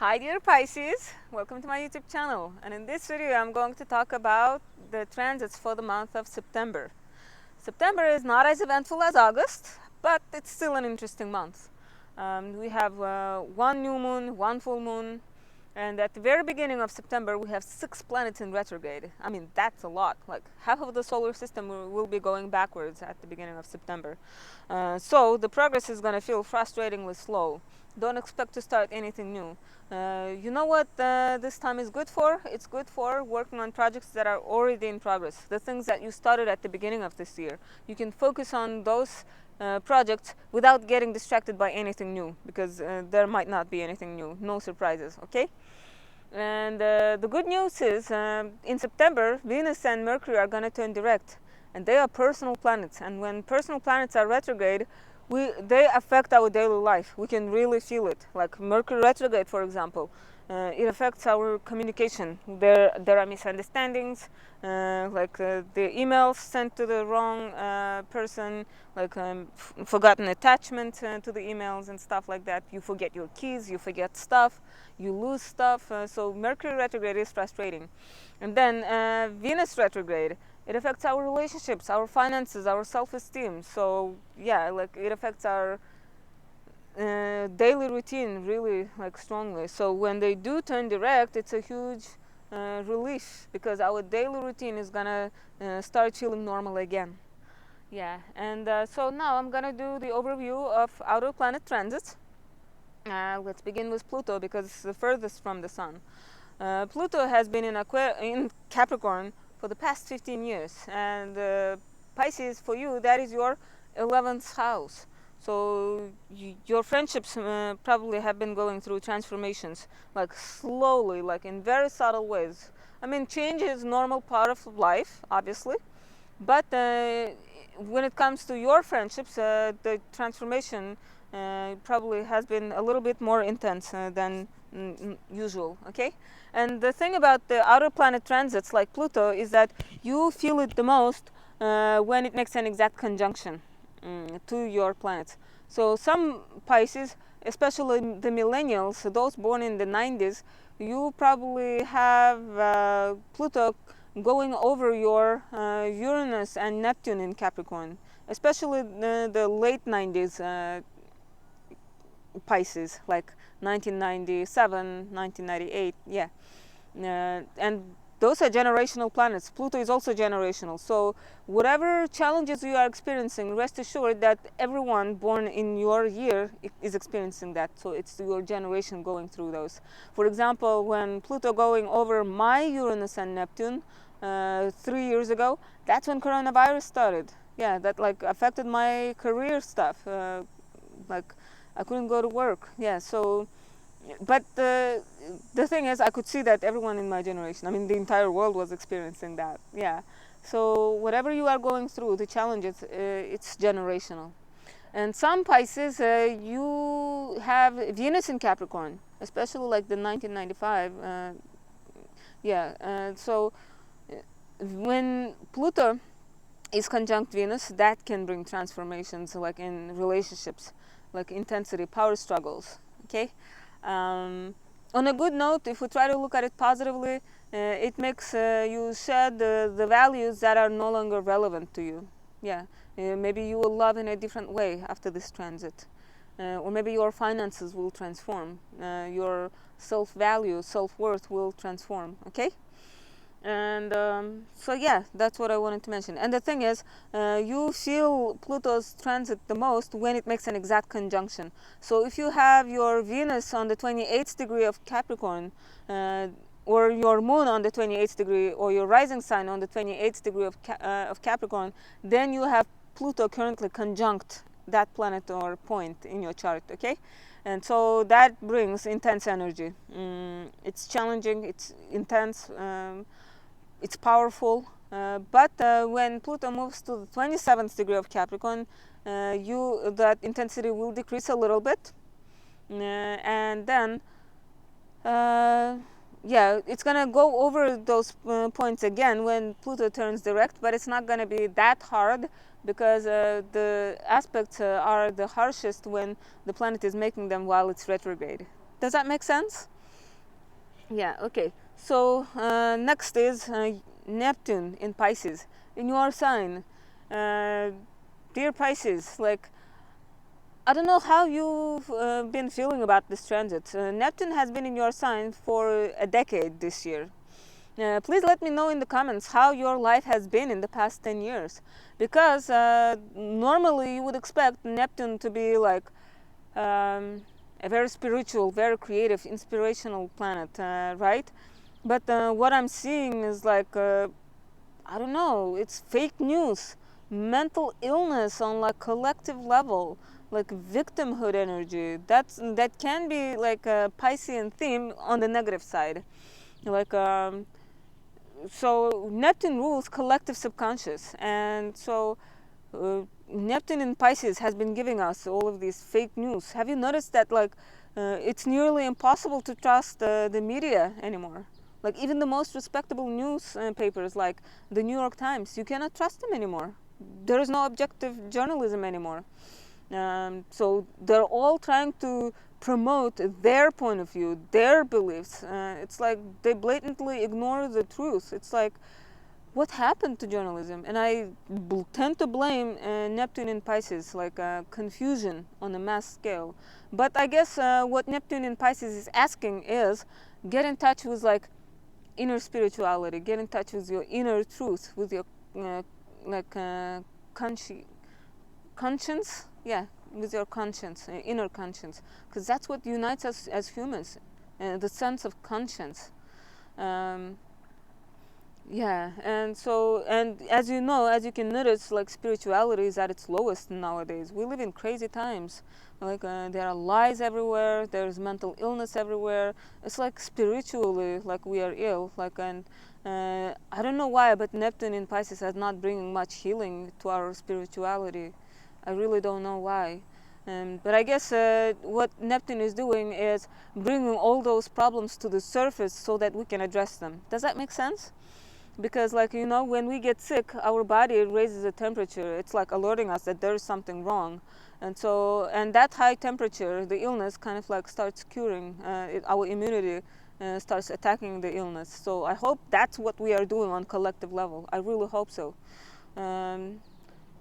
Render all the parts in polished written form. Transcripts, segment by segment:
Hi dear Pisces, welcome to my YouTube channel, and in this video I'm going to talk about the transits for the month of September. September is not as eventful as August, but it's still an interesting month. We have one new moon, one full moon, and at the very beginning of September we have 6 planets in retrograde. I mean, that's a lot. Like half of the solar system will be going backwards at the beginning of September. So the progress is going to feel frustratingly slow. Don't expect to start anything new. You know what this time is good for? It's good for working on projects that are already in progress. The things that you started at the beginning of this year. You can focus on those projects without getting distracted by anything new, because there might not be anything new. No surprises, okay? And the good news is in September, Venus and Mercury are going to turn direct. And they are personal planets. And when personal planets are retrograde, they affect our daily life. We can really feel it. Like Mercury retrograde, for example, it affects our communication. There are misunderstandings, the emails sent to the wrong person, like forgotten attachment to the emails and stuff like that. You forget your keys, you forget stuff, you lose stuff. So Mercury retrograde is frustrating. And then Venus retrograde, it affects our relationships, our finances, our self-esteem. So yeah, like it affects our daily routine really like strongly. So when they do turn direct, it's a huge relief, because our daily routine is gonna start feeling normal again. Yeah, and so now I'm gonna do the overview of outer planet transits. Let's begin with Pluto, because it's the furthest from the sun. Pluto has been in Capricorn for the past 15 years, and Pisces, for you, that is your 11th house. So your friendships probably have been going through transformations, like slowly, like in very subtle ways. I mean, change is a normal part of life, obviously, but when it comes to your friendships, the transformation probably has been a little bit more intense than usual, okay? And the thing about the outer planet transits like Pluto is that you feel it the most when it makes an exact conjunction to your planets. So some Pisces, especially the millennials, those born in the 90s, you probably have Pluto going over your Uranus and Neptune in Capricorn, especially the late 90s Pisces, like 1997, 1998, yeah. And those are generational planets. Pluto is also generational. So whatever challenges you are experiencing, rest assured that everyone born in your year is experiencing that. So it's your generation going through those. For example, when Pluto going over my Uranus and Neptune 3 years ago, that's when coronavirus started. Yeah, that like affected my career stuff. Like I couldn't go to work. Yeah, so but the thing is, I could see that everyone in my generation, I mean the entire world, was experiencing that. Yeah, so whatever you are going through, the challenges, it's generational. And some Pisces, you have Venus in Capricorn, especially like the 1995. Yeah, so when Pluto is conjunct Venus, that can bring transformations, like in relationships, like intensity, power struggles, okay? On a good note, if we try to look at it positively, it makes you shed the values that are no longer relevant to you. Yeah, maybe you will love in a different way after this transit. Or maybe your finances will transform. Your self-value, self-worth will transform, okay? And so yeah, that's what I wanted to mention. And the thing is, you feel Pluto's transit the most when it makes an exact conjunction. So if you have your Venus on the 28th degree of Capricorn, or your moon on the 28th degree, or your rising sign on the 28th degree of Capricorn, then you have Pluto currently conjunct that planet or point in your chart, okay? And so that brings intense energy. It's challenging, it's intense, it's powerful, but when Pluto moves to the 27th degree of Capricorn, that intensity will decrease a little bit, and then yeah, it's gonna go over those points again when Pluto turns direct, but it's not gonna be that hard, because the aspects are the harshest when the planet is making them while it's retrograde. Does that make sense? Yeah, okay. So next is Neptune in Pisces in your sign. uh, Dear Pisces, like, I don't know how you've been feeling about this transit. Neptune has been in your sign for a decade this year. Please let me know in the comments how your life has been in the past 10 years. Because normally you would expect Neptune to be like a very spiritual, very creative, inspirational planet, right? But what I'm seeing is like, I don't know, it's fake news, mental illness on like collective level, like victimhood energy. That can be like a Piscean theme on the negative side. Like so Neptune rules collective subconscious, and so Neptune in Pisces has been giving us all of these fake news. Have you noticed that like it's nearly impossible to trust the media anymore? Like even the most respectable news papers like the New York Times, you cannot trust them anymore. There is no objective journalism anymore. So they're all trying to promote their point of view, their beliefs. It's like they blatantly ignore the truth. It's like, what happened to journalism? And I tend to blame Neptune in Pisces, like confusion on a mass scale. But I guess what Neptune in Pisces is asking is get in touch with like inner spirituality, get in touch with your inner truth, with your uh, like conscience, yeah, with your conscience, inner conscience, because that's what unites us as humans, the sense of conscience. Um, yeah, and so, and as you know, as you can notice, like spirituality is at its lowest nowadays. We live in crazy times. Like there are lies everywhere. There's mental illness everywhere. It's like spiritually, like we are ill. Like, and I don't know why, but Neptune in Pisces is not bringing much healing to our spirituality. I really don't know why. But I guess what Neptune is doing is bringing all those problems to the surface so that we can address them. Does that make sense? Because like, you know, when we get sick, our body raises the temperature. It's like alerting us that there is something wrong. And so, and that high temperature, the illness kind of like starts curing, our immunity starts attacking the illness. So I hope that's what we are doing on collective level. I really hope so. um,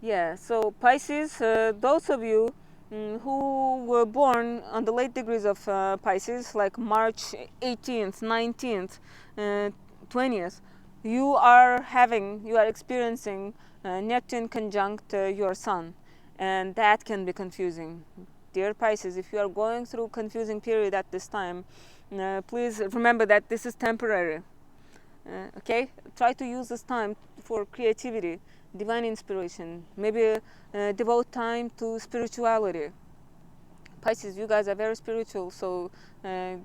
yeah, so Pisces, those of you who were born on the late degrees of Pisces, like March 18th, 19th, 20th, you are experiencing Neptune conjunct your Sun, and that can be confusing. Dear Pisces, if you are going through a confusing period at this time, please remember that this is temporary. Okay, try to use this time for creativity, divine inspiration, maybe devote time to spirituality. Pisces, you guys are very spiritual, so uh,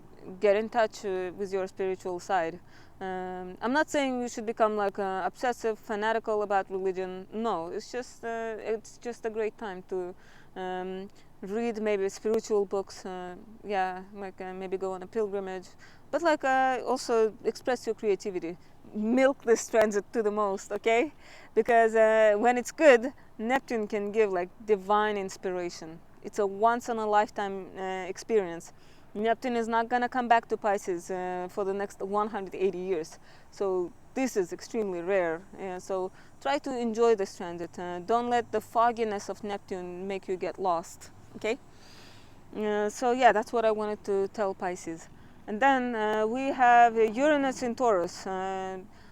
get in touch with your spiritual side. I'm not saying you should become like obsessive, fanatical about religion. No, it's just a great time to read maybe spiritual books. Yeah, like maybe go on a pilgrimage, but like also express your creativity. Milk this transit to the most, okay? Because when it's good, Neptune can give like divine inspiration. It's a once in a lifetime experience. Neptune is not gonna come back to Pisces for the next 180 years. So this is extremely rare. So try to enjoy this transit. Don't let the fogginess of Neptune make you get lost. Okay? So yeah, that's what I wanted to tell Pisces. And then we have Uranus in Taurus.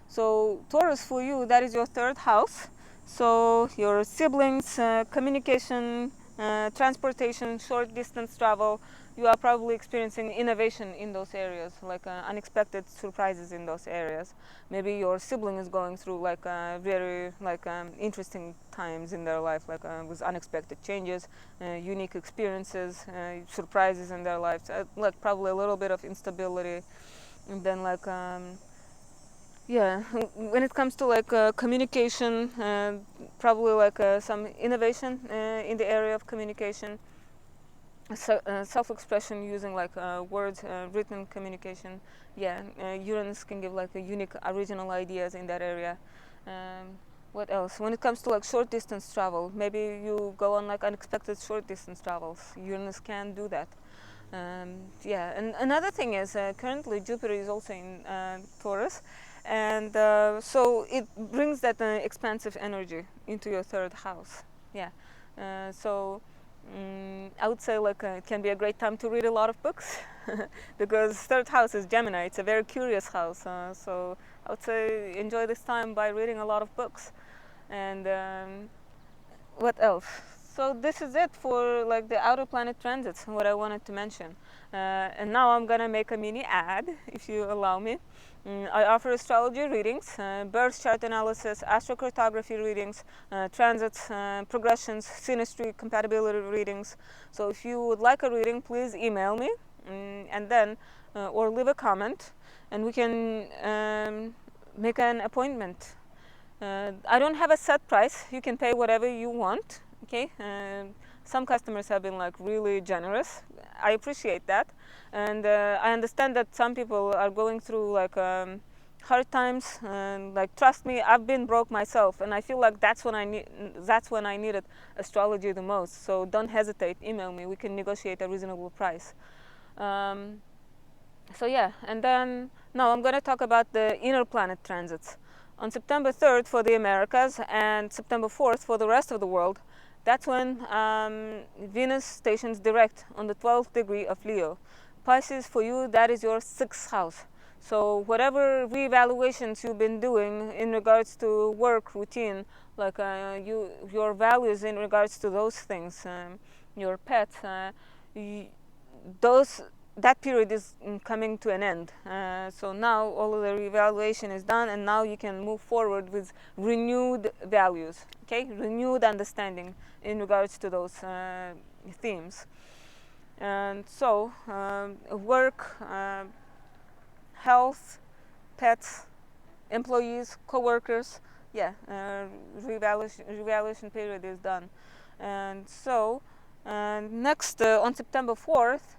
So Taurus for you, that is your third house. So your siblings, communication, transportation, short distance travel, you are probably experiencing innovation in those areas, like unexpected surprises in those areas. Maybe your sibling is going through like very like interesting times in their life, like with unexpected changes, unique experiences, surprises in their lives, like probably a little bit of instability. And then like yeah, when it comes to like communication, probably like some innovation in the area of communication, self-expression using like words, written communication. Yeah, Uranus can give like a unique original ideas in that area. What else? When it comes to like short distance travel, maybe you go on like unexpected short distance travels. Uranus can do that. Yeah, and another thing is currently Jupiter is also in Taurus, and so it brings that expansive energy into your third house. Yeah, so I would say like it can be a great time to read a lot of books because third house is Gemini. It's a very curious house. So I would say enjoy this time by reading a lot of books. And what else? So this is it for like the outer planet transits, what I wanted to mention. And now I'm gonna make a mini ad, if you allow me. I offer astrology readings, birth chart analysis, astrocartography readings, transits, progressions, synastry, compatibility readings. So if you would like a reading, please email me, and then or leave a comment, and we can make an appointment. I don't have a set price. You can pay whatever you want. Okay. Some customers have been like really generous. I appreciate that, and I understand that some people are going through like hard times. And like, trust me, I've been broke myself, and I feel like that's when I needed astrology the most. So don't hesitate. Email me. We can negotiate a reasonable price. So yeah, and then now I'm going to talk about the inner planet transits. On September 3rd for the Americas and September 4th for the rest of the world, that's when Venus stations direct on the 12th degree of Leo. Pisces, for you, that is your 6th house. So whatever reevaluations you've been doing in regards to work routine, like your values in regards to those things, your pets, those that period is coming to an end. So now all of the reevaluation is done, and now you can move forward with renewed values, okay, renewed understanding in regards to those themes. And so work, health, pets, employees, co-workers, yeah, reevaluation period is done. And so next on September 4th,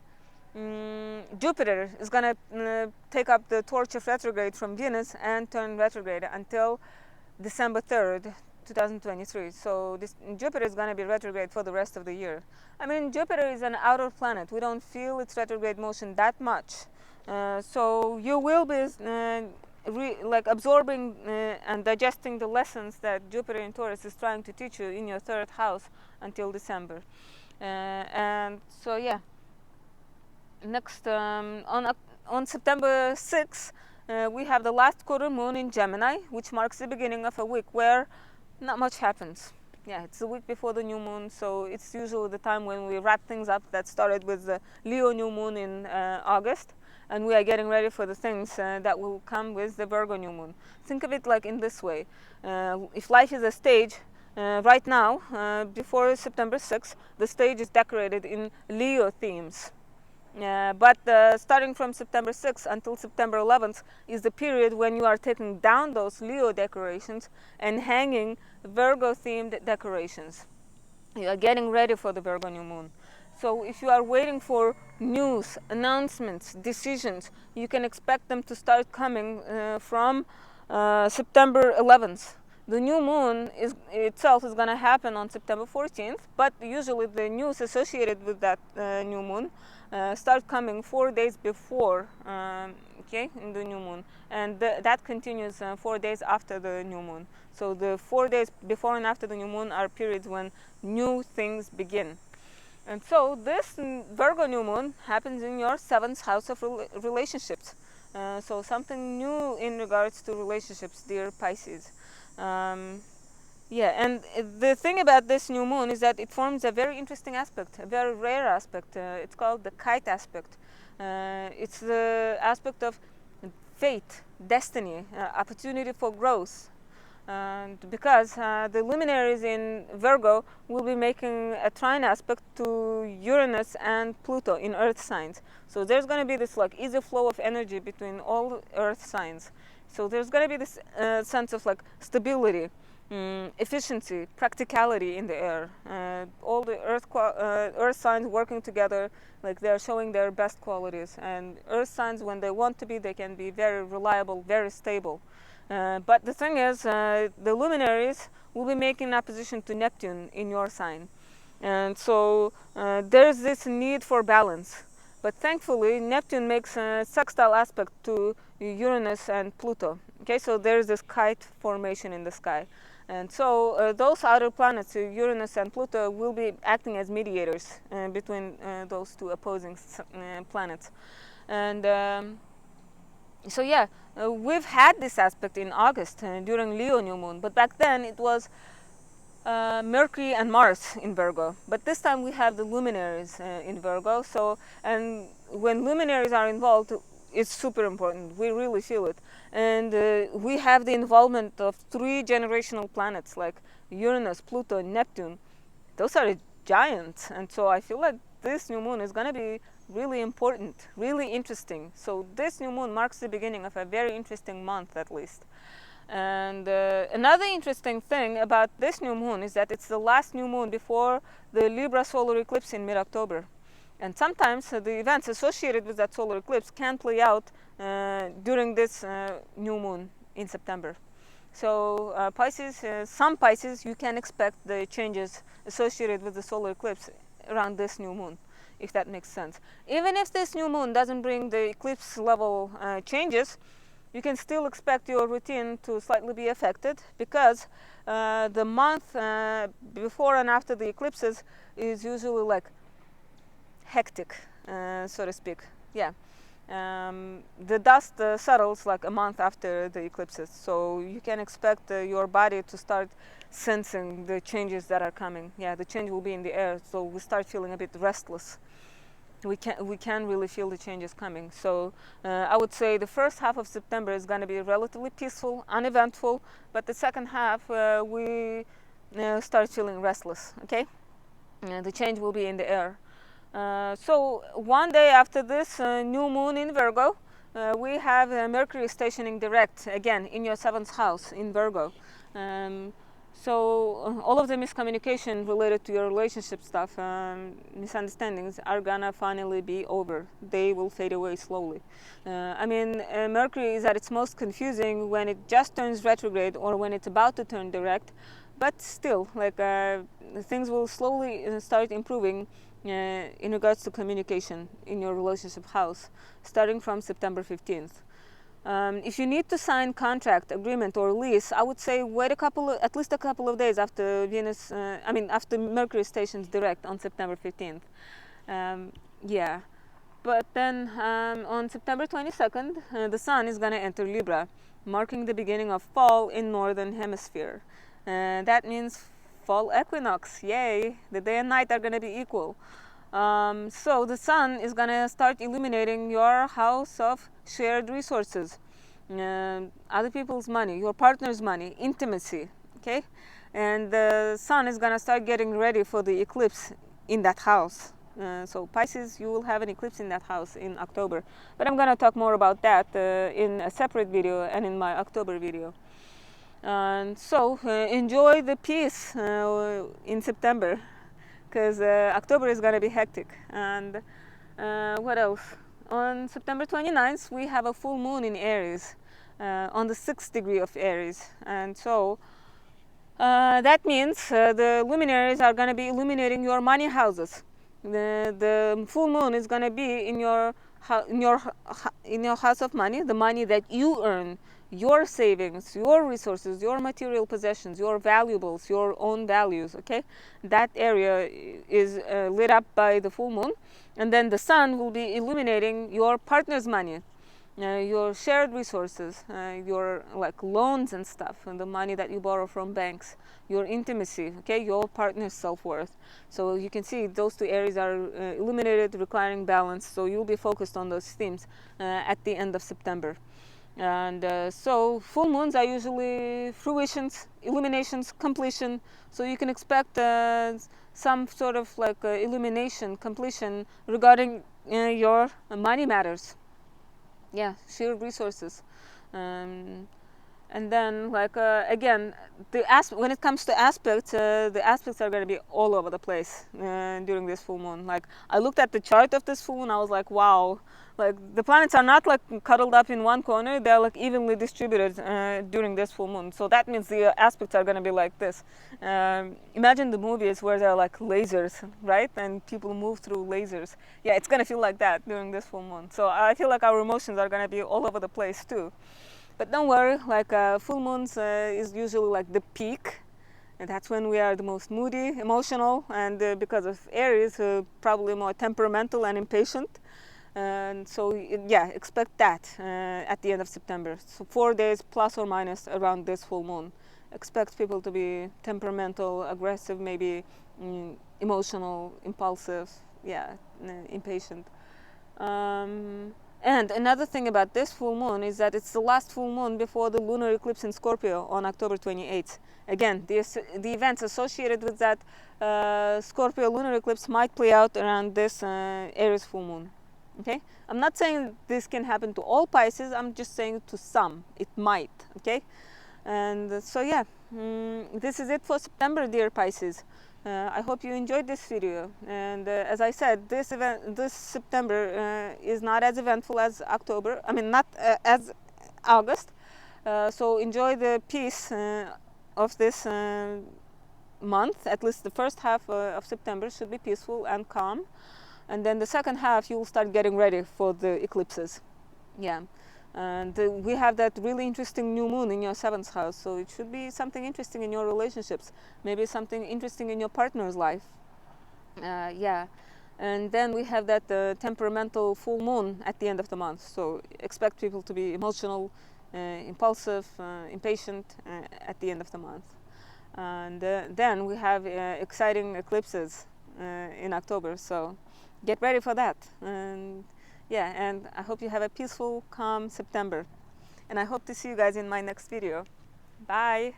Jupiter is going to take up the torch of retrograde from Venus and turn retrograde until December 3rd, 2023. So Jupiter is going to be retrograde for the rest of the year. I mean, Jupiter is an outer planet. We don't feel its retrograde motion that much. So you will be like absorbing and digesting the lessons that Jupiter in Taurus is trying to teach you in your third house until December. And so yeah. Next, on September 6th, we have the last quarter moon in Gemini, which marks the beginning of a week where not much happens. Yeah, it's the week before the new moon, so it's usually the time when we wrap things up. That started with the Leo new moon in August, and we are getting ready for the things that will come with the Virgo new moon. Think of it like in this way. If life is a stage, right now, before September 6th, the stage is decorated in Leo themes. But starting from September 6th until September 11th is the period when you are taking down those Leo decorations and hanging Virgo-themed decorations. You are getting ready for the Virgo new moon. So if you are waiting for news, announcements, decisions, you can expect them to start coming from September 11th. The new moon itself is going to happen on September 14th, but usually the news associated with that new moon start coming 4 days before, okay, in the new moon, and that continues 4 days after the new moon. So the 4 days before and after the new moon are periods when new things begin. And so this Virgo new moon happens in your 7th house of relationships. So something new in regards to relationships, dear Pisces. Yeah, and the thing about this new moon is that it forms a very interesting aspect, a very rare aspect. It's called the kite aspect. It's the aspect of fate, destiny, opportunity for growth. And because the luminaries in Virgo will be making a trine aspect to Uranus and Pluto in Earth signs. So there's going to be this like easy flow of energy between all Earth signs. So there's going to be this sense of like stability, efficiency, practicality in the air. All the Earth signs working together, like they're showing their best qualities. And Earth signs, when they want to be, they can be very reliable, very stable. But the thing is, the luminaries will be making opposition to Neptune in your sign. And so there's this need for balance. But thankfully, Neptune makes a sextile aspect to Uranus and Pluto. Okay, so there's this kite formation in the sky. And so those outer planets, Uranus and Pluto, will be acting as mediators between those two opposing planets. And so yeah, we've had this aspect in August during Leo new moon, but back then it was Mercury and Mars in Virgo. But this time we have the luminaries in Virgo. So, and when luminaries are involved, it's super important. We really feel it. And we have the involvement of 3 generational planets like Uranus, Pluto, and Neptune. Those are giants. And so I feel like this new moon is going to be really important, really interesting. So this new moon marks the beginning of a very interesting month, at least. And another interesting thing about this new moon is that it's the last new moon before the Libra solar eclipse in mid-October. And sometimes the events associated with that solar eclipse can play out during this new moon in September. So Pisces, some Pisces, you can expect the changes associated with the solar eclipse around this new moon, if that makes sense. Even if this new moon doesn't bring the eclipse level changes, you can still expect your routine to slightly be affected, because the month before and after the eclipses is usually like hectic, so to speak. Yeah. The dust settles like a month after the eclipses, so you can expect your body to start sensing the changes that are coming. Yeah, the change will be in the air, so we start feeling a bit restless. We can really feel the changes coming. So I would say the first half of September is going to be relatively peaceful, uneventful, but the second half we start feeling restless. Okay, the change will be in the air. So one day after this new moon in Virgo, we have Mercury stationing direct again in your 7th house in Virgo. So all of the miscommunication related to your relationship stuff, misunderstandings are gonna finally be over. They will fade away slowly. I mean, Mercury is at its most confusing when it just turns retrograde or when it's about to turn direct, but still, like things will slowly start improving in regards to communication in your relationship house, starting from September 15th. If you need to sign contract, agreement, or lease, I would say wait at least a couple of days after after Mercury stations direct on September 15th. Yeah, but then on September 22nd, the Sun is gonna enter Libra, marking the beginning of fall in Northern Hemisphere. That means fall equinox. Yay! The day and night are gonna be equal. So the Sun is gonna start illuminating your house of shared resources, other people's money, your partner's money, intimacy. Okay, and the Sun is gonna start getting ready for the eclipse in that house. So Pisces, you will have an eclipse in that house in October, but I'm gonna talk more about that in a separate video and in my October video. And so enjoy the peace in September, because October is going to be hectic. And what else? On September 29th, we have a full moon in Aries, on the 6th degree of Aries. And so that means the luminaries are going to be illuminating your money houses. The full moon is going to be in your house of money, the money that you earn, your savings, your resources, your material possessions, your valuables, your own values. Okay, that area is lit up by the full moon, and then the Sun will be illuminating your partner's money, your shared resources, your like loans and stuff, and the money that you borrow from banks, your intimacy, okay, your partner's self-worth. So you can see those two areas are illuminated, requiring balance. So you'll be focused on those themes at the end of September. And so full moons are usually fruitions, illuminations, completion. So you can expect some sort of like illumination, completion regarding your money matters. Yeah, shared resources. And then like again, when it comes to aspects, the aspects are going to be all over the place during this full moon. Like I looked at the chart of this full moon, I was like, wow, like the planets are not like cuddled up in one corner, they're like evenly distributed during this full moon. So that means the aspects are going to be like this. Imagine the movies where there are like lasers, right, and people move through lasers. Yeah, it's going to feel like that during this full moon. So I feel like our emotions are going to be all over the place too. But don't worry, like full moons is usually like the peak, and that's when we are the most moody, emotional, and because of Aries, probably more temperamental and impatient. And so yeah, expect that at the end of September. So 4 days plus or minus around this full moon. Expect people to be temperamental, aggressive, maybe emotional, impulsive, yeah, impatient. And another thing about this full moon is that it's the last full moon before the lunar eclipse in Scorpio on October 28th. Again, the events associated with that Scorpio lunar eclipse might play out around this Aries full moon. Okay, I'm not saying this can happen to all Pisces, I'm just saying to some it might. Okay, and so yeah, this is it for September, dear Pisces. I hope you enjoyed this video, and as I said, this September is not as eventful as October, I mean not as August, so enjoy the peace of this month. At least the first half of September should be peaceful and calm, and then the second half you'll start getting ready for the eclipses. Yeah, and we have that really interesting new moon in your 7th house, so it should be something interesting in your relationships, maybe something interesting in your partner's life. Yeah, and then we have that temperamental full moon at the end of the month, so expect people to be emotional, impulsive, impatient at the end of the month. And then we have exciting eclipses in October, so get ready for that. And yeah, and I hope you have a peaceful, calm September, and I hope to see you guys in my next video. Bye.